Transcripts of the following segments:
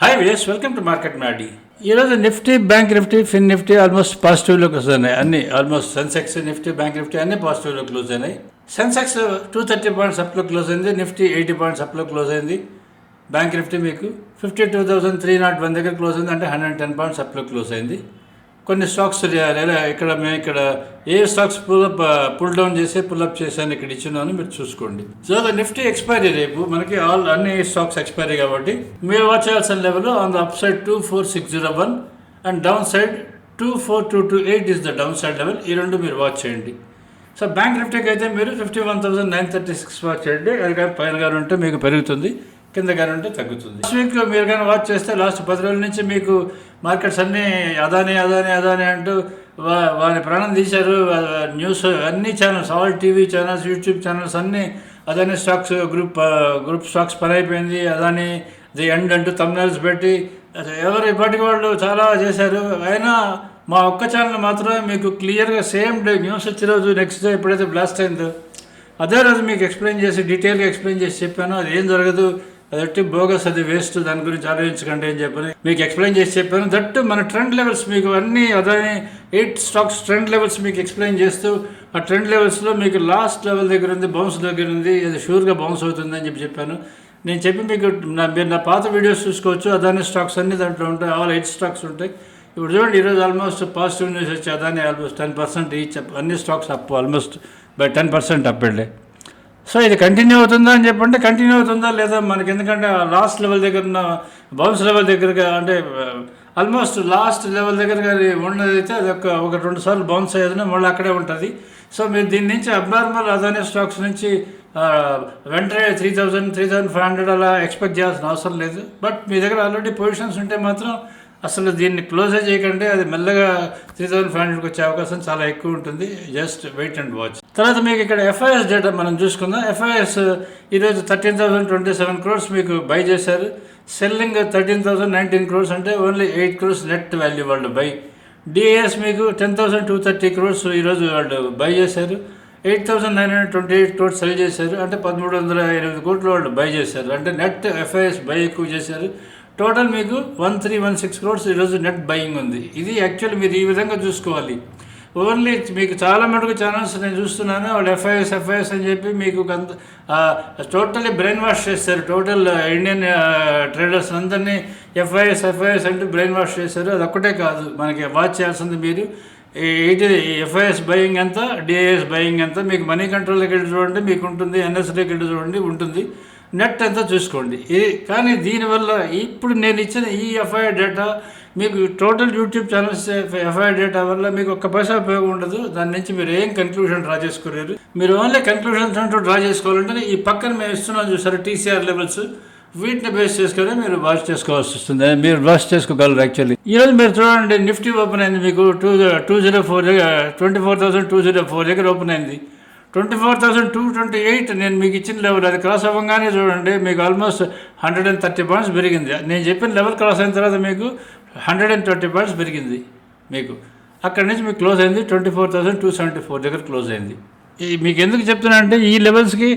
Hi వియస్, welcome to Market Maddy. ఈరోజు Nifty, bank Nifty, fin Nifty almost పాజిటివ్లో క్లోజ్ అయినాయి. అన్ని ఆల్మోస్ట్ సెన్సెక్స్, నిఫ్టీ, బ్యాంక్ నిఫ్టీ అన్ని పాజిటివ్లో క్లోజ్ అయినాయి. సెన్సెక్స్ 230 పాయింట్స్ అప్లో క్లోజ్ అయింది. నిఫ్టీ 80 పాయింట్స్ అప్లో క్లోజ్ అయింది. బ్యాంక్ నిఫ్టీ మీకు 52,301 దగ్గర క్లోజ్ అయింది, అంటే 110 పాయింట్స్ అప్లో క్లోజ్ అయింది. కొన్ని స్టాక్స్ ఇక్కడ ఏ స్టాక్స్ పుల్ డౌన్ చేసి పుల్అప్ చేశాను ఇక్కడ ఇచ్చినాను, మీరు చూసుకోండి. సో నిఫ్టీ ఎక్స్పైరీ రేపు మనకి అన్ని స్టాక్స్ ఎక్స్పైరీ కాబట్టి మీరు వాచ్ చేయాల్సిన level on the up side 24601 and down side 24228 is the down side level. ఈ రెండు మీరు వాచ్ చేయండి. సో బ్యాంక్ నిఫ్టీకి అయితే మీరు 51,936 వాచ్ చేయండి. అది కానీ పైన కానీ ఉంటే మీకు పెరుగుతుంది, కింద కానీ ఉంటే తగ్గుతుంది. లాస్ట్ వీక్ మీరు కానీ వాచ్ చేస్తే లాస్ట్ 10 రోజుల నుంచి మీకు మార్కెట్స్ అన్నీ అదాని అంటూ వారి ప్రాణం తీశారు. న్యూస్ అన్ని channels, all TV channels, YouTube channels అన్నీ అదాని స్టాక్స్ గ్రూప్ స్టాక్స్ పని అయిపోయింది, అదాని ది ఎండ్ అంటూ తమ్నైల్స్ పెట్టి ఎవరు ఇప్పటికి వాళ్ళు చాలా చేశారు. అయినా మా ఒక్క ఛానల్ మాత్రమే మీకు క్లియర్గా సేమ్ డే న్యూస్ వచ్చే రోజు నెక్స్ట్ డే ఎప్పుడైతే బ్లాస్ట్ అయిందో అదే రోజు మీకు ఎక్స్ప్లెయిన్ చేసి డీటెయిల్గా ఎక్స్ప్లెయిన్ చేసి చెప్పాను. అది ఏం జరగదు, అది బోగస్, అది వేస్ట్, దాని గురించి ఆలోచించకండి అని చెప్పని మీకు ఎక్స్ప్లెయిన్ చేసి చెప్పాను. దట్ మన ట్రెండ్ లెవెల్స్ మీకు అన్నీ అదే 8 స్టాక్స్ ట్రెండ్ లెవెల్స్ మీకు ఎక్స్ప్లెయిన్ చేస్తూ ఆ ట్రెండ్ లెవెల్స్లో మీకు లాస్ట్ లెవెల్ దగ్గర ఉంది, బౌన్స్ దగ్గర ఉంది, అది షూర్గా బౌన్స్ అవుతుంది అని చెప్పాను. నేను చెప్పి మీకు మీరు నా పాత వీడియోస్ చూసుకోవచ్చు. అదాని స్టాక్స్ అన్నీ దాంట్లో ఉంటాయి, ఆల్ 8 స్టాక్స్ ఉంటాయి. ఇప్పుడు చూడండి, ఈరోజు ఆల్మోస్ట్ పాజిటివ్ న్యూస్ వచ్చి అదాని ఆల్మోస్ట్ 10% ఈచ్, అన్ని stocks up almost by 10% up వెళ్ళే. సో ఇది కంటిన్యూ అవుతుందా అని చెప్పంటే కంటిన్యూ అవుతుందా లేదా మనకి, ఎందుకంటే లాస్ట్ లెవెల్ దగ్గర ఉన్న బౌన్స్ లెవెల్ దగ్గరగా, అంటే ఆల్మోస్ట్ లాస్ట్ లెవెల్ దగ్గరగా ఉన్నదైతే అది ఒక 2 సార్లు బౌన్స్ అయ్యేది, మళ్ళీ అక్కడే ఉంటుంది. సో మీరు దీని నుంచి అబ్నార్మల్ అదాని స్టాక్స్ నుంచి వెంటనే 3,500 అలా ఎక్స్పెక్ట్ చేయాల్సిన అవసరం లేదు. బట్ మీ దగ్గర ఆల్రెడీ పొజిషన్స్ ఉంటే మాత్రం అసలు దీన్ని క్లోజే చేయకండి. అది మెల్లగా 3,500కి వచ్చే అవకాశం చాలా ఎక్కువ ఉంటుంది. Just wait and watch. తర్వాత మీకు ఇక్కడ ఎఫ్ఐఎస్ డేటా మనం చూసుకుందాం. ఎఫ్ఐఎస్ ఈరోజు 13,027 crores మీకు బై చేశారు. సెల్లింగ్ 13,019 crores, అంటే ఓన్లీ 8 crores నెట్ వాల్యూ వాళ్ళు బై. డిఏఎస్ మీకు 10,230 crores ఈరోజు వాళ్ళు బై చేశారు. 8,928 crores సెల్ చేశారు, అంటే 1,308 కోట్లు వాళ్ళు బై చేశారు. అంటే నెట్ ఎఫ్ఐఎస్ బై ఎక్కువ చేశారు. టోటల్ మీకు 1,316 crores ఈరోజు నెట్ బయింగ్ ఉంది. ఇది యాక్చువల్లీ మీరు ఈ విధంగా చూసుకోవాలి. ఓన్లీ మీకు చాలా మటుకు ఛానల్స్ నేను చూస్తున్నాను, వాళ్ళు ఎఫ్ఐఎస్ అని చెప్పి మీకు టోటల్లీ బ్రెయిన్ వాష్ చేస్తారు. టోటల్ ఇండియన్ ట్రేడర్స్ అందరినీ ఎఫ్ఐఎస్ అంటూ బ్రెయిన్ వాష్ చేశారు. అది ఒక్కటే కాదు, మనకి వాచ్ చేయాల్సింది మీరు ఎఫ్ఐఎస్ బయింగ్ ఎంత, డిఐఎస్ బయింగ్ ఎంత, మీకు మనీ కంట్రోల్కి వెళ్ళి చూడండి మీకు ఉంటుంది, ఎన్ఎస్డీకి వెళ్ళి చూడండి ఉంటుంది, నెట్ ఎంత చూసుకోండి. ఇది కానీ దీనివల్ల ఇప్పుడు నేను ఇచ్చిన ఈ ఎఫ్ఐఆర్ డేటా మీకు total YouTube channels FIR data వల్ల మీకు ఒక్క పైసా ఉపయోగం ఉండదు. దాని నుంచి మీరు ఏం కన్క్లూజన్ డ్రా చేసుకోలేరు. మీరు ఓన్లీ కన్క్లూజన్స్ అంటూ డ్రా చేసుకోవాలంటే ఈ పక్కన మేము ఇస్తున్నాం చూసారు టీసీఆర్ లెవెల్స్, వీటిని బేస్ చేసుకొని మీరు వాచ్ చేసుకోవాల్సి వస్తుంది. మీరు వాచ్ చేసుకోగలరు. యాక్చువల్లీ ఈరోజు మీరు చూడండి, నిఫ్టీ ఓపెన్ అయింది మీకు 24,204 దగ్గర ఓపెన్ అయింది. 24,228 నేను మీకు ఇచ్చిన లెవెల్, అది క్రాస్ అవ్వగానే చూడండి మీకు ఆల్మోస్ట్ 130 పాయింట్స్ పెరిగింది. నేను చెప్పిన లెవెల్ క్రాస్ అయిన తర్వాత మీకు 120 పాయింట్స్ పెరిగింది. మీకు అక్కడి నుంచి మీకు క్లోజ్ అయింది 24,274 దగ్గర క్లోజ్ అయింది. మీకు ఎందుకు చెప్తున్నా అంటే ఈ లెవెల్స్కి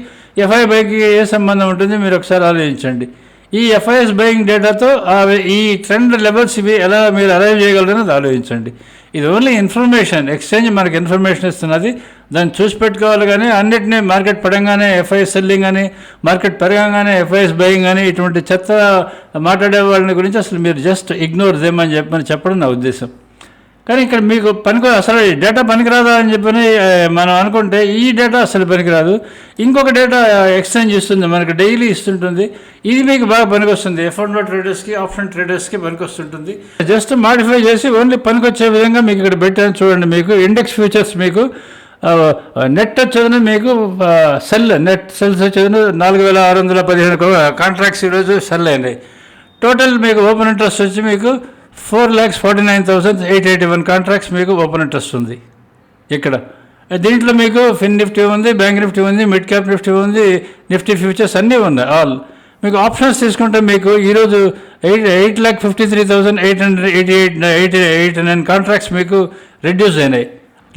ఎఫ్ఐ బైకి ఏ సంబంధం ఉంటుంది మీరు ఒకసారి ఆలోచించండి. ఈ ఎఫ్ఐఎస్ బయింగ్ డేటాతో ఈ ట్రెండ్ లెవెల్స్ ఇవి ఎలా మీరు అరైవ్ చేయగలరని ఆలోచించండి. ఇది ఓన్లీ ఇన్ఫర్మేషన్, ఎక్స్చేంజ్ మనకి ఇన్ఫర్మేషన్ ఇస్తున్నది, దాన్ని చూసి పెట్టుకోవాలి. కానీ అన్నిటినీ మార్కెట్ పడంగానే ఎఫ్ఐఎస్ సెల్లింగ్ అని, మార్కెట్ పెరగంగానే ఎఫ్ఐఎస్ బయింగ్ అని, ఇటువంటి చెత్త మాట్లాడే వాళ్ళని గురించి అసలు మీరు జస్ట్ ఇగ్నోర్ చేయమని చెప్పడం నా ఉద్దేశం. కానీ ఇక్కడ మీకు అసలు డేటా పనికిరాదా అని చెప్పని మనం అనుకుంటే ఈ డేటా అసలు పనికిరాదు. ఇంకొక డేటా ఎక్స్చేంజ్ ఇస్తుంది, మనకి డైలీ ఇస్తుంటుంది. ఇది మీకు బాగా పనికొస్తుంది. F&O ట్రేడర్స్కి, ఆప్షన్ ట్రేడర్స్కి పనికొస్తుంటుంది. జస్ట్ మాడిఫై చేసి ఓన్లీ పనికొచ్చే విధంగా మీకు ఇక్కడ పెట్టాను చూడండి. మీకు ఇండెక్స్ ఫ్యూచర్స్ మీకు నెట్ వచ్చేది మీకు నెట్ సెల్స్ వచ్చేది 4,615 కాంట్రాక్ట్స్ ఈరోజు సెల్ అయినాయి. టోటల్ మీకు ఓపెన్ ఇంట్రెస్ట్ వచ్చి మీకు 4,49,881 కాంట్రాక్ట్స్ మీకు ఓపెన్ ఇంట్రెస్ట్ ఉంది ఇక్కడ. దీంట్లో మీకు ఫిన్ నిఫ్టీ ఉంది, బ్యాంక్ నిఫ్టీ ఉంది, మిడ్ క్యాప్ నిఫ్టీ ఉంది, నిఫ్టీ ఫ్యూచర్స్ అన్నీ ఉన్నాయి ఆల్. మీకు ఆప్షన్స్ తీసుకుంటే మీకు ఈరోజు 8,53,889 కాంట్రాక్ట్స్ మీకు రెడ్యూస్ అయినాయి.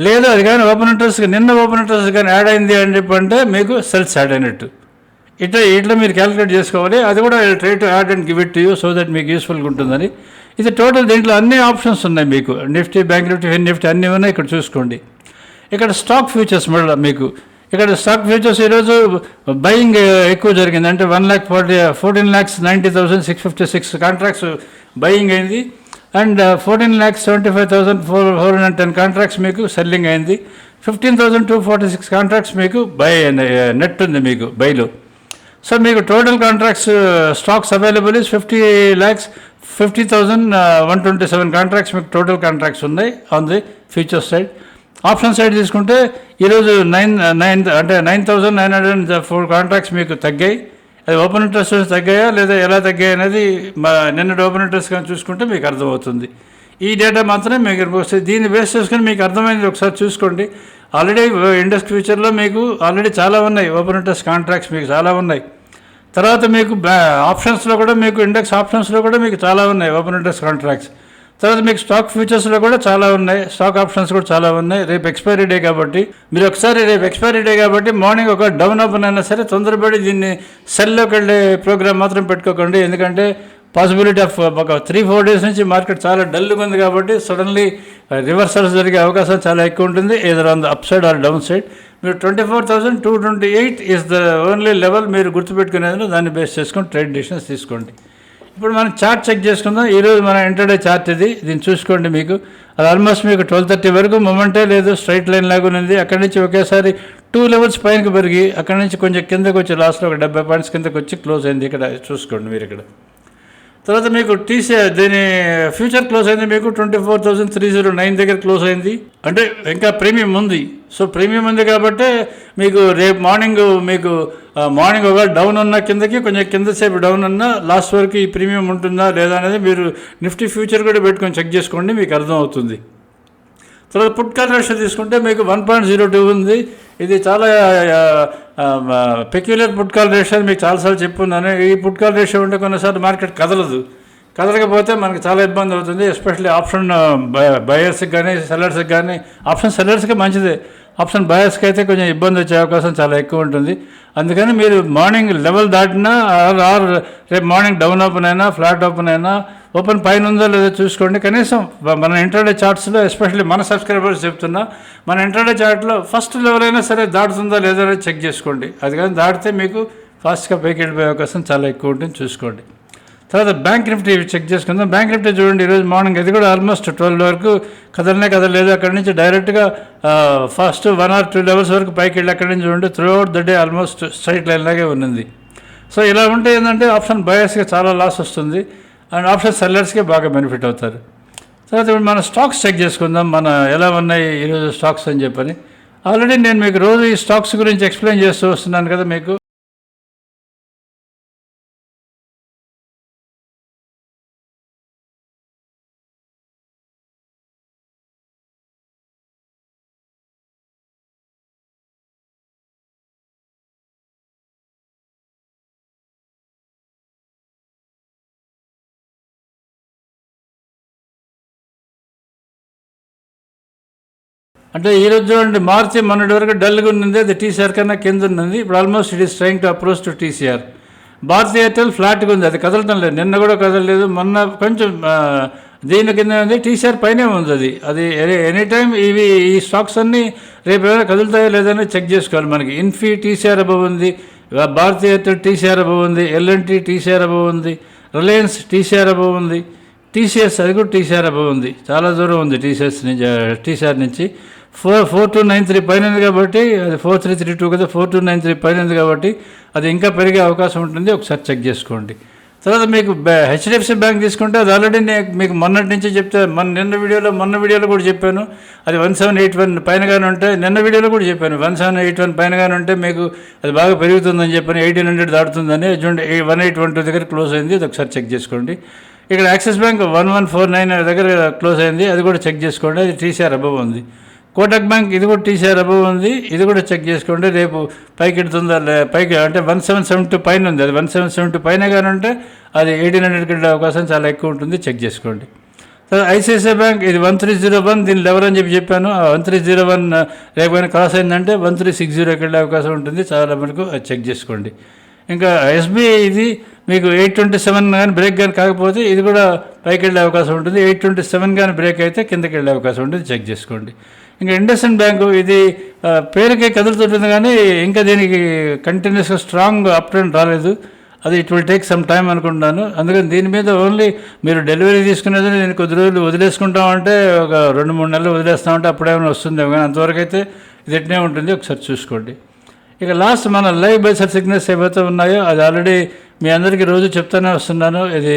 లేదు అది కానీ ఓపెన్ ఇంట్రెస్ట్ నిన్న ఓపెన్ ఇంట్రెస్ట్ కానీ యాడ్ అయింది అని చెప్పంటే మీకు సెల్స్ యాడ్ అయినట్టు. ఇట్లా మీరు క్యాలిక్యులేట్ చేసుకోవాలి. అది కూడా try to add and give it to you so that మీకు యూస్ఫుల్గా ఉంటుందని. ఇది టోటల్ దీంట్లో అన్ని ఆప్షన్స్ ఉన్నాయి మీకు. Nifty, bank Nifty, fin Nifty అన్నీ ఉన్నాయి. ఇక్కడ చూసుకోండి. ఇక్కడ స్టాక్ ఫ్యూచర్స్ మళ్ళీ మీకు ఇక్కడ స్టాక్ ఫ్యూచర్స్ ఈరోజు బయింగ్ ఎక్కువ జరిగింది. అంటే 14,90,656 కాంట్రాక్ట్స్ బయింగ్ అయింది. అండ్ 14,75,410 కాంట్రాక్ట్స్ మీకు సెల్లింగ్ అయింది. 15,246 కాంట్రాక్ట్స్ మీకు బై నెట్ ఉంది మీకు బైలో. సో మీకు total contracts stocks available is 50,50,127 contracts మీకు టోటల్ కాంట్రాక్ట్స్ ఉన్నాయి on the future side. Option side తీసుకుంటే ఈరోజు 9,904 కాంట్రాక్ట్స్ మీకు తగ్గాయి. అది ఓపెన్ ఇంట్రెస్ట్ తగ్గాయా లేదా ఎలా తగ్గాయి అనేది నిన్నటి ఓపెన్ ఇంట్రెస్ట్ కానీ చూసుకుంటే మీకు అర్థమవుతుంది. ఈ డేటా మాత్రమే మీకు వస్తుంది. దీన్ని బేస్ చేసుకుని మీకు అర్థమైంది ఒకసారి చూసుకోండి. ఆల్రెడీ ఇండెక్స్ ఫ్యూచర్లో మీకు ఆల్రెడీ చాలా ఉన్నాయి ఓపెన్ ఇంట్రెస్ట్ కాంట్రాక్ట్స్ మీకు చాలా ఉన్నాయి. తర్వాత మీకు ఆప్షన్స్లో కూడా మీకు ఇండెక్స్ ఆప్షన్స్లో కూడా మీకు చాలా ఉన్నాయి ఓపెన్ ఇంట్రెస్ట్ కాంట్రాక్ట్స్. తర్వాత మీకు స్టాక్ ఫ్యూచర్స్లో కూడా చాలా ఉన్నాయి, స్టాక్ ఆప్షన్స్ కూడా చాలా ఉన్నాయి. రేపు ఎక్స్పైరీ డే కాబట్టి మీరు ఒకసారి రేపు ఎక్స్పైరీ డే కాబట్టి మార్నింగ్ ఒక డౌన్ ఓపెన్ అయినా సరే తొందరపడి దీన్ని సెల్లోకి వెళ్ళే ప్రోగ్రామ్ మాత్రం పెట్టుకోకండి. ఎందుకంటే పాసిబిలిటీ ఆఫ్ ఒక 3-4 డేస్ నుంచి మార్కెట్ చాలా డల్గా ఉంది కాబట్టి సడన్లీ రివర్సల్స్ జరిగే అవకాశం చాలా ఎక్కువ ఉంటుంది, either on the up side or down side. మీరు 24,228 ఈజ్ ద ఓన్లీ లెవెల్ మీరు గుర్తుపెట్టుకునేది. దాన్ని బేస్ చేసుకొని ట్రేడ్ డిసిషన్స్ తీసుకోండి. ఇప్పుడు మనం చార్ట్ చెక్ చేసుకుందాం. ఈరోజు మన ఇంటర్డే చార్ట్ దీన్ని చూసుకోండి. మీకు అది ఆల్మోస్ట్ మీకు 12:30 వరకు మొమెంటే లేదు, స్ట్రైట్ లైన్ లాగా ఉంది. అక్కడి నుంచి ఒకేసారి 2 లెవెల్స్ పైనకి పెరిగి అక్కడి నుంచి కొంచెం కిందకు వచ్చి లాస్ట్లో ఒక 70 పాయింట్స్ కిందకు వచ్చి క్లోజ్ అయింది. ఇక్కడ చూసుకోండి మీరు ఇక్కడ. తర్వాత మీకు దీని ఫ్యూచర్ క్లోజ్ అయింది మీకు 24,309 దగ్గర క్లోజ్ అయింది. అంటే ఇంకా ప్రీమియం ఉంది. సో ప్రీమియం ఉంది కాబట్టి మీకు రేపు మార్నింగ్ ఒక డౌన్ ఉన్న కిందకి కొంచెం కింద సేపు డౌన్ ఉన్న లాస్ట్ వరకు ఈ ప్రీమియం ఉంటుందా లేదా అనేది మీరు నిఫ్టీ ఫ్యూచర్ కూడా పెట్టుకొని చెక్ చేసుకోండి, మీకు అర్థమవుతుంది. తర్వాత పుట్ కాల్ రేషియో తీసుకుంటే మీకు 1.02 ఉంది. ఇది చాలా పెక్యులర్ పుట్ కాల్ రేషియో అని మీకు చాలాసార్లు చెప్పున్నాను. ఈ పుట్ కాల్ రేషియో ఉంటే కొన్నిసార్లు మార్కెట్ కదలకపోతే మనకి చాలా ఇబ్బంది అవుతుంది. ఎస్పెషల్లీ ఆప్షన్ బయర్స్కి కానీ సెల్లర్స్కి కానీ, ఆప్షన్ సెల్లర్స్కి మంచిదే, ఆప్షన్ బయర్స్కి అయితే కొంచెం ఇబ్బంది వచ్చే అవకాశం చాలా ఎక్కువ ఉంటుంది. అందుకని మీరు మార్నింగ్ లెవెల్ దాటినా ఆర్ రేపు మార్నింగ్ డౌన్ ఓపెన్ అయినా ఫ్లాట్ ఓపెన్ అయినా ఓపెన్ పైన ఉందో లేదో చూసుకోండి. కనీసం మన ఇంటర్డే చార్ట్స్లో ఎస్పెషల్లీ మన సబ్స్క్రైబర్స్ చెప్తున్నా, మన ఇంటర్డే చార్ట్లో ఫస్ట్ లెవెల్ అయినా సరే దాటుతుందా లేదో అనేది చెక్ చేసుకోండి. అది కానీ దాటితే మీకు ఫాస్ట్గా పైకి వెళ్ళిపోయే అవకాశం చాలా ఎక్కువ ఉంటుంది, చూసుకోండి. తర్వాత బ్యాంక్ నిఫ్టీ చెక్ చేసుకుందాం. బ్యాంక్ నిఫ్టీ చూడండి, ఈరోజు మార్నింగ్ అది కూడా ఆల్మోస్ట్ 12 వరకు కదలలేదు. అక్కడి నుంచి డైరెక్ట్గా ఫస్ట్ 1 or 2 లెవెల్స్ వరకు పైకి వెళ్ళి అక్కడి నుంచి చూడండి through out the day almost straight line లాగే ఉన్నది. సో ఇలా ఉంటే ఏంటంటే ఆప్షన్ బయర్స్కి చాలా లాస్ వస్తుంది అండ్ ఆప్షన్ సెల్లర్స్కి బాగా బెనిఫిట్ అవుతారు. తర్వాత ఇప్పుడు మన స్టాక్స్ చెక్ చేసుకుందాం, మన ఎలా ఉన్నాయి ఈరోజు స్టాక్స్ అని చెప్పని. ఆల్రెడీ నేను మీకు రోజు ఈ స్టాక్స్ గురించి ఎక్స్ప్లెయిన్ చేస్తూ వస్తున్నాను కదా మీకు. అంటే ఈరోజు చూడండి మార్చి మొన్నటి వరకు డల్గా ఉన్నది, అది టీసీఆర్ కన్నా కింద ఉన్నది. ఇప్పుడు almost it is trying to approach to TCR. Bharatiya Airtel ఫ్లాట్గా ఉంది, అది కదలటం లేదు, నిన్న కూడా కదలలేదు, మొన్న కొంచెం దీని కింద ఉంది, టీసీఆర్ పైనే ఉంది. అది ఎనీ టైం ఈ స్టాక్స్ అన్నీ రేపు ఏమైనా కదులుతాయో లేదని చెక్ చేసుకోవాలి. మనకి ఇన్ఫీ టీసీఆర్ అబవ్ ఉంది, భారతీయ ఎయిర్టెల్ టీసీఆర్ అబవ్ ఉంది, ఎల్ఎన్టీ టీసీఆర్ అబవ్ ఉంది, రిలయన్స్ టీసీఆర్ అబవ్ ఉంది, టీసీఎస్ అది కూడా టీసీఆర్ అబవ్ ఉంది, చాలా దూరం ఉంది టీసీఆర్ నుంచి. 4293 పైన ఉంది కాబట్టి అది 4332 కదా, 4293 పైన ఉంది కాబట్టి అది ఇంకా పెరిగే అవకాశం ఉంటుంది, ఒకసారి చెక్ చేసుకోండి. తర్వాత మీకు హెచ్డిఎఫ్సి బ్యాంక్ తీసుకుంటే అది ఆల్రెడీ నేను మీకు మొన్నటి నుంచి చెప్తే మొన్న వీడియోలో కూడా చెప్పాను. అది 1781 పైనగానే ఉంటే నిన్న వీడియోలో కూడా చెప్పాను 1781 పైనగానే ఉంటే మీకు అది బాగా పెరుగుతుందని చెప్పని 1800 దాటుతుందని. చూడండి 1812 దగ్గర క్లోజ్ అయింది, అది ఒకసారి చెక్ చేసుకోండి. ఇక్కడ యాక్సిస్ బ్యాంక్ 1149 దగ్గర క్లోజ్ అయింది, అది కూడా చెక్ చేసుకోండి, అది టీసీఆర్ అబవ్ ఉంది. కోటక్ బ్యాంక్ ఇది కూడా టీసీఆర్ అబవ్ ఉంది, ఇది కూడా చెక్ చేసుకోండి. రేపు పైకి ఎడుతుందా పైకి అంటే 1772 పైన ఉంది, అది 1772 పైన కానీ ఉంటే అది 1800కి వెళ్ళే అవకాశం చాలా ఎక్కువ ఉంటుంది, చెక్ చేసుకోండి. తర్వాత ఐసిఐసిఐ బ్యాంక్ ఇది 1301 దీని లెవెల్ అని చెప్పాను. 1301 రేపైనా క్రాస్ అయిందంటే 1360కి వెళ్ళే అవకాశం ఉంటుంది, చాలా మనకు అది చెక్ చేసుకోండి. ఇంకా ఎస్బీఐ ఇది మీకు 827 కానీ బ్రేక్ కానీ కాకపోతే ఇది కూడా పైకి వెళ్ళే అవకాశం ఉంటుంది. 827 కానీ బ్రేక్ అయితే కిందకి వెళ్ళే అవకాశం ఉంటుంది, చెక్ చేసుకోండి. ఇంకా ఇండస్ఇండ్ బ్యాంకు ఇది పేరుకే కదులుతుంటుంది కానీ ఇంకా దీనికి కంటిన్యూస్గా స్ట్రాంగ్ అప్ ట్రెండ్ రాలేదు. అది it will take some time అనుకుంటున్నాను. అందుకని దీని మీద ఓన్లీ మీరు డెలివరీ తీసుకునేది నేను కొద్ది రోజులు వదిలేసుకుంటామంటే ఒక 2-3 నెలలు వదిలేస్తామంటే అప్పుడేమైనా వస్తుందేమో, కానీ అంతవరకు అయితే ఇది ఎట్నే ఉంటుంది, ఒకసారి చూసుకోండి. ఇక లాస్ట్ మన లైవ్ బైసర్ సిగ్నల్స్ ఏవైతే ఉన్నాయో అది ఆల్రెడీ మీ అందరికీ రోజు చెప్తానే వస్తున్నాను. ఇది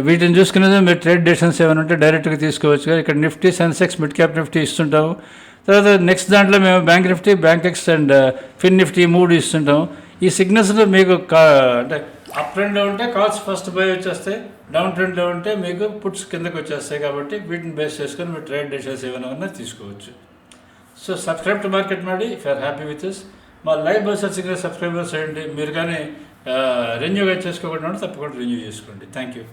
వీటిని చూసుకునేది మీరు ట్రేడ్ డెసిషన్స్ ఏమైనా ఉంటే డైరెక్ట్గా తీసుకోవచ్చు. ఇక్కడ నిఫ్టీ, సెన్సెక్స్, మిడ్ క్యాప్ నిఫ్టీ ఇస్తుంటాము. తర్వాత నెక్స్ట్ దాంట్లో మేము bank Nifty, Bankex and fin Nifty 3 ఇస్తుంటాము. ఈ సిగ్నల్స్లో మీకు అంటే అప్ ట్రెండ్లో ఉంటే కాల్స్ ఫస్ట్ బై వచ్చేస్తాయి, డౌన్ ట్రెండ్లో ఉంటే మీకు పుట్స్ కిందకి వచ్చేస్తాయి. కాబట్టి వీటిని బేస్ చేసుకొని మీరు ట్రేడ్ డెసిషన్స్ ఏమైనా ఉన్నా తీసుకోవచ్చు. So subscribe to market Maadi if you're happy with this. మా లైవ్ బైసర్ సిగ్నల్ సబ్స్క్రైబర్స్ చేయండి. మీరు కానీ రెన్యూగా చేసుకోకుండా ఉంటే తప్పకుండా రెన్యూ చేసుకోండి. Thank you.